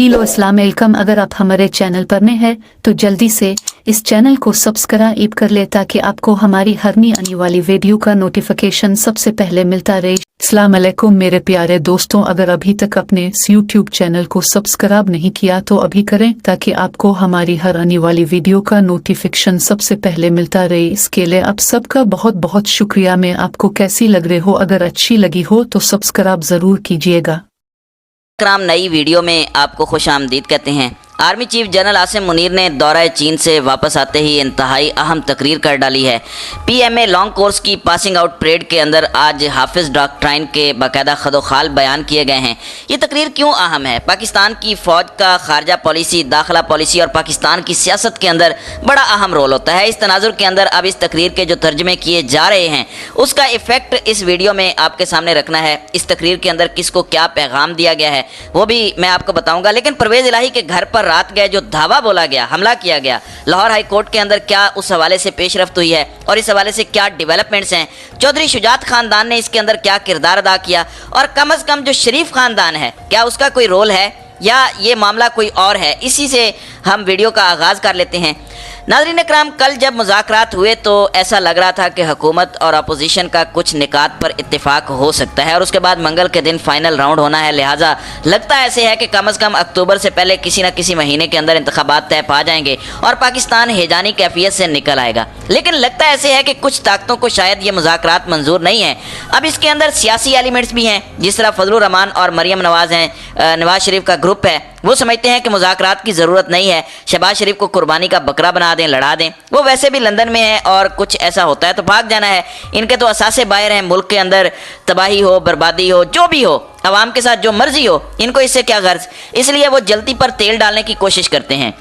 Hello अस्सलाम वालेकुम। अगर आप हमारे चैनल पर नए हैं तो जल्दी से इस चैनल को सब्सक्राइब कर ले ताकि आपको हमारी हर नई आने वाली वीडियो का नोटिफिकेशन सबसे पहले मिलता रहे। अस्सलाम वालेकुम मेरे प्यारे दोस्तों, अगर अभी तक अपने इस यूट्यूब चैनल को सब्सक्राइब नहीं किया तो अभी करें ताकि आपको हमारी हर आने वाली वीडियो का नोटिफिकेशन सबसे पहले मिलता रहे। इसके लिए आप सबका बहुत बहुत शुक्रिया। मैं आपको कैसी लग रही हो, अगर अच्छी लगी हो तो सब्सक्राइब ज़रूर कीजिएगा। कराम, नई वीडियो में आपको खुश आमदीद कहते हैं। Army chief general Asim Munir ने दौरा चीन से वापस आते ही इंतहाई अहम तकरीर कर डाली है। पीएमए लॉन्ग कोर्स की पासिंग आउट परेड के अंदर आज हाफिज डॉक्ट्राइन के बाकायदा खदोखाल बयान किए गए हैं। ये तकरीर क्यों अहम है? पाकिस्तान की फ़ौज का खारजा पॉलिसी, दाखिला पॉलिसी और पाकिस्तान की सियासत के अंदर बड़ा अहम रोल होता है। इस तनाजुर के अंदर अब इस तकरीर के जो तर्जमे किए जा रहे हैं उसका इफ़ेक्ट इस वीडियो में आपके सामने रखना है। इस तकरीर के अंदर किसको क्या पैगाम दिया गया है वो भी मैं आपको बताऊँगा। लेकिन परवेज़ इलाही के घर पर रात गए जो धावा बोला गया, हमला किया गया, लाहौर हाई कोर्ट के अंदर क्या उस हवाले से पेशरफ्त हुई है और इस हवाले से क्या डेवलपमेंट्स हैं? चौधरी शुजात खानदान ने इसके अंदर क्या किरदार अदा किया और कम अज़ कम जो शरीफ खानदान है क्या उसका कोई रोल है या ये मामला कोई और है? इसी से हम वीडियो का आगाज़ कर लेते हैं। नाज़रीन इकराम, कल जब मुज़ाकरात हुए तो ऐसा लग रहा था कि हुकूमत और अपोजिशन का कुछ निकात पर इत्तेफाक हो सकता है और उसके बाद मंगल के दिन फाइनल राउंड होना है। लिहाजा लगता ऐसे है कि कम अज़ कम अक्टूबर से पहले किसी न किसी महीने के अंदर इंतखाबात तय पा जाएंगे और पाकिस्तान हेजानी कैफियत से निकल आएगा। लेकिन लगता ऐसे है कि कुछ ताकतों को शायद ये मुज़ाकरात मंजूर नहीं है। अब इसके अंदर सियासी एलिमेंट्स भी हैं, जिस तरह फजलुर रहमान और मरियम नवाज़ हैं, नवाज शरीफ का ग्रुप है, वो समझते हैं कि मुज़ाकरात की ज़रूरत नहीं है, शहबाज शरीफ को कुर्बानी का बकरा बना दें, लड़ा दें। वो वैसे भी लंदन में है और कुछ ऐसा होता है तो भाग जाना है। इनके तो असासे बाहर हैं, मुल्क के अंदर तबाही हो, बर्बादी हो, जो भी हो, अवाम के साथ जो मर्जी हो, इनको इससे क्या गर्ज। इसलिए वो जल्दी पर तेल डालने की कोशिश करते हैं।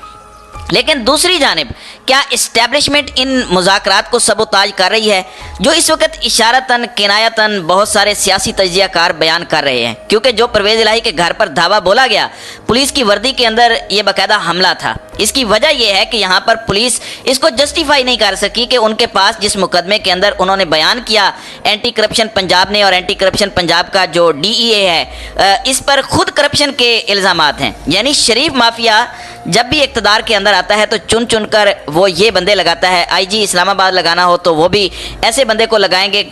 लेकिन दूसरी जानिब क्या इस्टेब्लिशमेंट इन मुज़ाकरात को सबोताज कर रही है, जो इस वक्त इशारतन किनायतन बहुत सारे सियासी तज्ज़ियाकार बयान कर रहे हैं? क्योंकि जो परवेज़ इलाही के घर पर धावा बोला गया, पुलिस की वर्दी के अंदर ये बाकायदा हमला था। इसकी वजह यह है कि यहाँ पर पुलिस इसको जस्टिफाई नहीं कर सकी कि उनके पास जिस मुकदमे के अंदर उन्होंने बयान किया एंटी करप्शन पंजाब ने और एंटी करप्शन पंजाब का जो DEA है, इस पर खुद करप्शन के इल्ज़ामात हैं। यानी शरीफ माफिया जब भी इक़्तिदार के अंदर आता है तो चुन चुन कर वो ये बंदे लगाता है। IG इस्लामाबाद लगाना हो तो वो भी ऐसे बंदे को लगाएंगे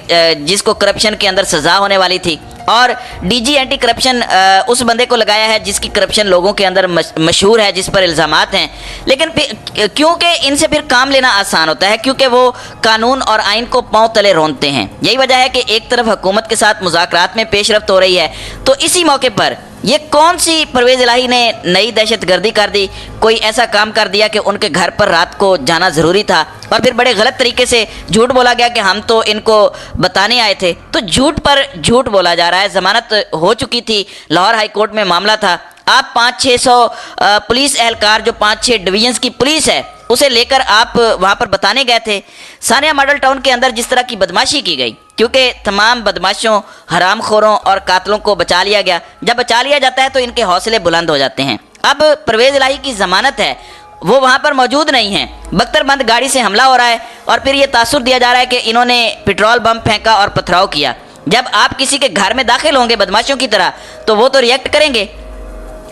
जिसको करप्शन के अंदर सज़ा होने वाली थी, और DG एंटी करप्शन उस बंदे को लगाया है जिसकी करप्शन लोगों के अंदर मशहूर है, जिस पर इल्ज़ामात हैं। लेकिन क्योंकि इनसे फिर काम लेना आसान होता है, क्योंकि वो कानून और आइन को पांव तले रोंदते हैं। यही वजह है कि एक तरफ हुकूमत के साथ मुज़ाकरात में पेशरफ्त हो रही है तो इसी मौके पर ये कौन सी परवेज़ इलाही ने नई दहशतगर्दी कर दी, कोई ऐसा काम कर दिया कि उनके घर पर रात को जाना ज़रूरी था और फिर बड़े गलत तरीके से झूठ बोला गया कि हम तो इनको बताने आए थे। तो झूठ पर झूठ बोला जा रहा है। ज़मानत हो चुकी थी, लाहौर हाई कोर्ट में मामला था। आप 500-600 पुलिस एहलकार, जो 5-6 डिवीजन्स की पुलिस है, उसे लेकर आप वहाँ पर बताने गए थे। सानिया मॉडल टाउन के अंदर जिस तरह की बदमाशी की गई, क्योंकि तमाम बदमाशों, हरामखोरों और कातलों को बचा लिया गया। जब बचा लिया जाता है तो इनके हौसले बुलंद हो जाते हैं। अब परवेज़ इलाही की ज़मानत है, वो वहाँ पर मौजूद नहीं है। बख्तरबंद गाड़ी से हमला हो रहा है और फिर ये तासुर दिया जा रहा है कि इन्होंने पेट्रोल बम फेंका और पथराव किया। जब आप किसी के घर में दाखिल होंगे बदमाशों की तरह तो वो तो रिएक्ट करेंगे।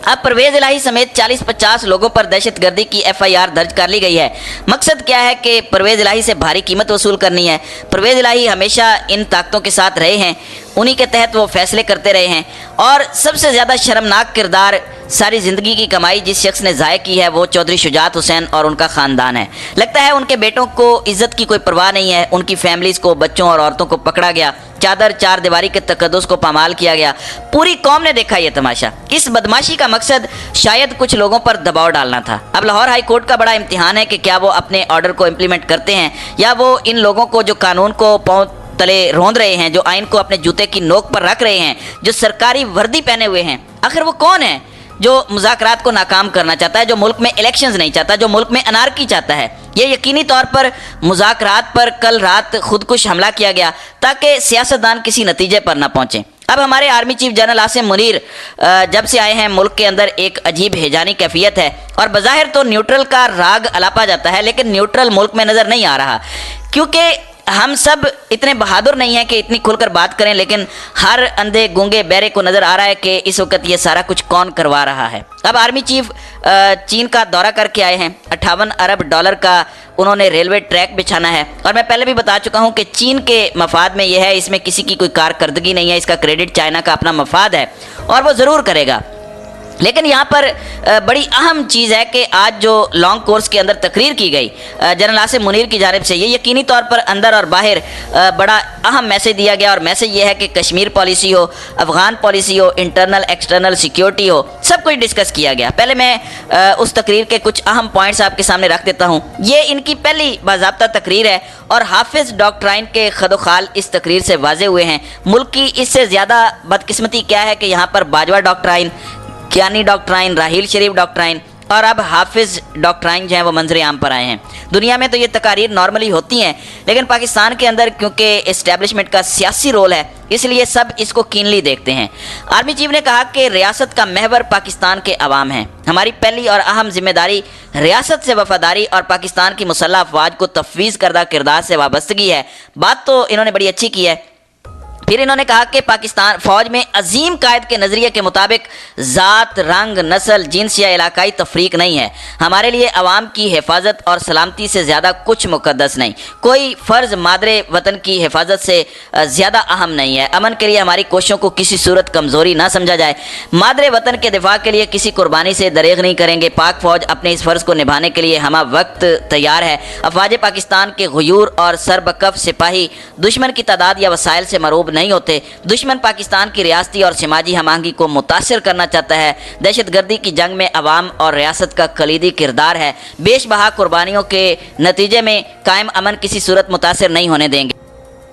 अब परवेज़ इलाही समेत 40-50 लोगों पर दहशतगर्दी की FIR दर्ज कर ली गई है। मकसद क्या है कि परवेज़ इलाही से भारी कीमत वसूल करनी है। परवेज़ इलाही हमेशा इन ताकतों के साथ रहे हैं, उन्हीं के तहत वो फैसले करते रहे हैं। और सबसे ज़्यादा शर्मनाक किरदार, सारी ज़िंदगी की कमाई जिस शख्स ने ज़ाय की है वो चौधरी शुजात हुसैन और उनका ख़ानदान है। लगता है उनके बेटों को इज़्ज़त की कोई परवाह नहीं है। उनकी फैमिलीज़ को, बच्चों और औरतों को पकड़ा गया, चादर चार दीवारी के तकद्दुस को पामाल किया गया। पूरी कौम ने देखा ये तमाशा। इस बदमाशी का मकसद शायद कुछ लोगों पर दबाव डालना था। अब लाहौर हाई कोर्ट का बड़ा इम्तिहान है कि क्या वो अपने ऑर्डर को इम्प्लीमेंट करते हैं या वो इन लोगों को जो कानून को पांव तले रोंद रहे हैं, जो आइन को अपने जूते की नोक पर रख रहे हैं, जो सरकारी वर्दी पहने हुए हैं, आखिर वो कौन है जो मुज़ाकरात को नाकाम करना चाहता है, जो मुल्क में इलेक्शंस नहीं चाहता, जो मुल्क में अनारकी चाहता है? ये यकीनी तौर पर मुज़ाकरात पर कल रात खुदकुश हमला किया गया ताकि सियासतदान किसी नतीजे पर ना पहुँचें। अब हमारे army chief general Asim Munir जब से आए हैं मुल्क के अंदर एक अजीब हेजानी कैफियत है और बज़ाहिर तो न्यूट्रल का राग अलापा जाता है, लेकिन न्यूट्रल मुल्क में नज़र नहीं आ रहा, क्योंकि हम सब इतने बहादुर नहीं हैं कि इतनी खुलकर बात करें, लेकिन हर अंधे गूंगे बहरे को नज़र आ रहा है कि इस वक्त ये सारा कुछ कौन करवा रहा है। अब आर्मी चीफ चीन का दौरा करके आए हैं। 58 अरब डॉलर का उन्होंने रेलवे ट्रैक बिछाना है, और मैं पहले भी बता चुका हूं कि चीन के मफाद में यह है, इसमें किसी की कोई कारकर्दगी नहीं है, इसका क्रेडिट चाइना का अपना मफाद है और वो ज़रूर करेगा। लेकिन यहाँ पर बड़ी अहम चीज़ है कि आज जो लॉन्ग कोर्स के अंदर तकरीर की गई जनरल आसिम मुनीर की जानिब से, ये यकीनी तौर पर अंदर और बाहर बड़ा अहम मैसेज दिया गया, और मैसेज ये है कि कश्मीर पॉलिसी हो, अफ़गान पॉलिसी हो, इंटरनल एक्सटर्नल सिक्योरिटी हो, सब कुछ डिस्कस किया गया। पहले मैं उस तकरीर के कुछ अहम पॉइंट्स आपके सामने रख देता हूँ। ये इनकी पहली बाज़ाब्ता तकरीर है और हाफिज़ डॉक्ट्राइन के खदोखाल इस तकरीर से वाजे हुए हैं। मुल्क की इससे ज़्यादा बदकिस्मती क्या है कि यहाँ पर बाजवा डॉक्ट्राइन, कियानी डॉक्ट्राइन, राहील शरीफ डॉक्ट्राइन और अब हाफिज़ डॉक्ट्राइन जो हैं वो मंजर आम पर आए हैं। दुनिया में तो ये तकारीर नॉर्मली होती हैं, लेकिन पाकिस्तान के अंदर क्योंकि इस्टेब्लिशमेंट का सियासी रोल है, इसलिए सब इसको कीनली देखते हैं। आर्मी चीफ ने कहा कि रियासत का महवर पाकिस्तान के अवाम हैं। हमारी पहली और अहम जिम्मेदारी रियासत से वफादारी और पाकिस्तान की मुसल्लह अफवाज को तफवीज़ करदा किरदार से वाबस्तगी है। बात तो इन्होंने बड़ी अच्छी की है। फिर इन्होंने कहा कि पाकिस्तान फ़ौज में अजीम कायद के नज़रिए के मुताबिक ज़ात, रंग, नस्ल, जिन्स या इलाकाई तफरीक नहीं है। हमारे लिए अवाम की हिफाजत और सलामती से ज़्यादा कुछ मुक़द्दस नहीं। कोई फ़र्ज़ मादरे वतन की हिफाजत से ज़्यादा अहम नहीं है। अमन के लिए हमारी कोशिशों को किसी सूरत कमज़ोरी ना समझा जाए। मादरे वतन के दिफा के लिए किसी कुर्बानी से दरेग नहीं करेंगे। पाक फ़ौज अपने इस फ़र्ज़ को निभाने के लिए हमा वक्त तैयार है। अफवाज पाकिस्तान के गयूर और सरबकफ सिपाही दुश्मन की तादाद या वसाइल से मरूब नहीं होते। दुश्मन पाकिस्तान की रियासती और समाजी हमांगी को मुतासिर करना चाहता है। दहशतगर्दी की जंग में अवाम और रियासत का कलीदी किरदार है। बेशबहा कुर्बानियों के नतीजे में कायम अमन किसी सूरत मुतासिर नहीं होने देंगे।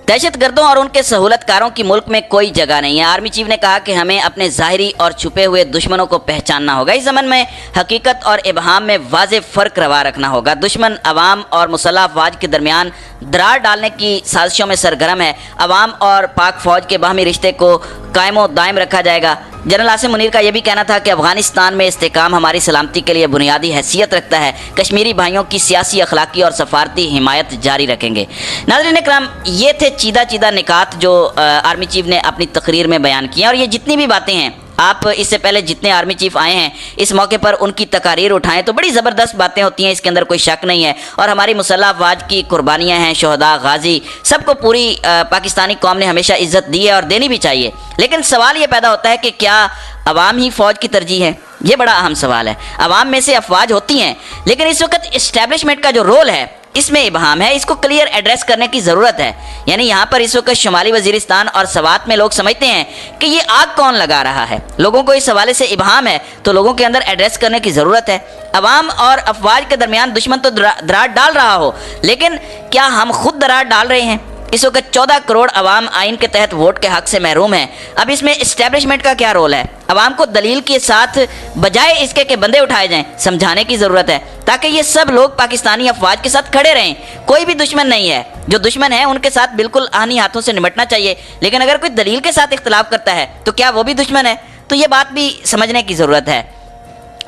दहशतगर्दों और उनके सहूलतकारों की मुल्क में कोई जगह नहीं है। आर्मी चीफ ने कहा कि हमें अपने ज़ाहिरी और छुपे हुए दुश्मनों को पहचानना होगा। इस ज़मन में हकीकत और इबहाम में वाज़ेह फ़र्क रवा रखना होगा। दुश्मन अवाम और मुसल्लह अफवाज के दरमियान दरार डालने की साजिशों में सरगर्म है। अवाम और पाक फ़ौज के बाहमी रिश्ते को कायमो दायम रखा जाएगा। जनरल आसिम मुनीर का यह भी कहना था कि अफगानिस्तान में इस्तेकाम हमारी सलामती के लिए बुनियादी हैसियत रखता है। कश्मीरी भाइयों की सियासी, अखलाकी और सफारती हिमायत जारी रखेंगे। नाज़रीन इकराम, ये थे चीदा निकात जो आर्मी चीफ ने अपनी तकरीर में बयान किया, और ये जितनी भी बातें हैं, आप इससे पहले जितने आर्मी चीफ आए हैं इस मौके पर उनकी तकारीर उठाएं तो बड़ी ज़बरदस्त बातें होती हैं, इसके अंदर कोई शक नहीं है। और हमारी मुसल्लह अफवाज की कुर्बानियाँ हैं, शोहदा, गाजी, सबको पूरी पाकिस्तानी कौम ने हमेशा इज्जत दी है और देनी भी चाहिए। लेकिन सवाल ये पैदा होता है कि क्या अवाम ही फ़ौज की तरजीह है? ये बड़ा अहम सवाल है। अवाम में से अफवाज होती हैं, लेकिन इस वक्त इस्टेब्लिशमेंट का जो रोल है इसमें इबहाम है। इसको क्लियर एड्रेस करने की ज़रूरत है। यानी यहाँ पर इस वक्त शुमाली वजीरिस्तान और सवात में लोग समझते हैं कि ये आग कौन लगा रहा है। लोगों को इस हवाले से इबहाम है, तो लोगों के अंदर एड्रेस करने की ज़रूरत है। अवाम और अफवाज के दरमियान दुश्मन तो दरार डाल रहा हो, लेकिन क्या हम खुद दरार डाल रहे हैं? इस वक्त 14 करोड़ अवाम आइन के तहत वोट के हक से महरूम है। अब इसमें इस्टेब्लिशमेंट का क्या रोल है? अवाम को दलील के साथ बजाय इसके के बंदे उठाए जाएं, समझाने की ज़रूरत है, ताकि ये सब लोग पाकिस्तानी अफवाज के साथ खड़े रहें। कोई भी दुश्मन नहीं है, जो दुश्मन है उनके साथ बिल्कुल आनी हाथों से निपटना चाहिए। लेकिन अगर कोई दलील के साथ इख्तिलाफ करता है तो क्या वो भी दुश्मन है? तो ये बात भी समझने की ज़रूरत है।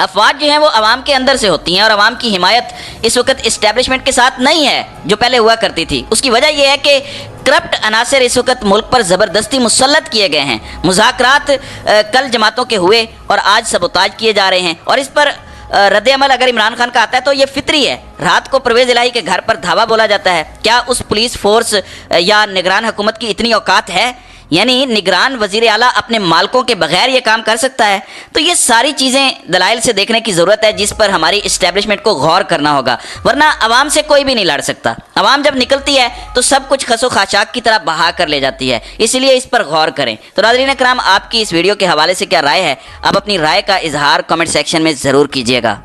अफवाज जो हैं वो अवाम के अंदर से होती हैं, और अवाम की हिमायत इस वक्त इस्टेब्लिशमेंट के साथ नहीं है जो पहले हुआ करती थी। उसकी वजह यह है कि करप्ट अनासर इस वक्त मुल्क पर ज़बरदस्ती मुसल्लत किए गए हैं। मुज़ाकरात कल जमातों के हुए और आज सबोताज किए जा रहे हैं, और इस पर रद्द अमल अगर इमरान खान का आता है तो ये फितरी है। रात को परवेज़ इलाही के घर पर धावा बोला जाता है। क्या उस पुलिस फोर्स या निगरान हुकूमत की इतनी औकात है? यानी निगरान वज़ीर आला अपने मालकों के बगैर ये काम कर सकता है? तो ये सारी चीज़ें दलाइल से देखने की ज़रूरत है, जिस पर हमारी इस्टेब्लिशमेंट को गौर करना होगा, वरना अवाम से कोई भी नहीं लड़ सकता। अवाम जब निकलती है तो सब कुछ खसो खाशाक की तरह बहा कर ले जाती है, इसीलिए इस पर गौर करें। तो नाज़रीन इकराम, आपकी इस वीडियो के हवाले से क्या राय है? आप अपनी राय का इजहार कमेंट सेक्शन में ज़रूर कीजिएगा।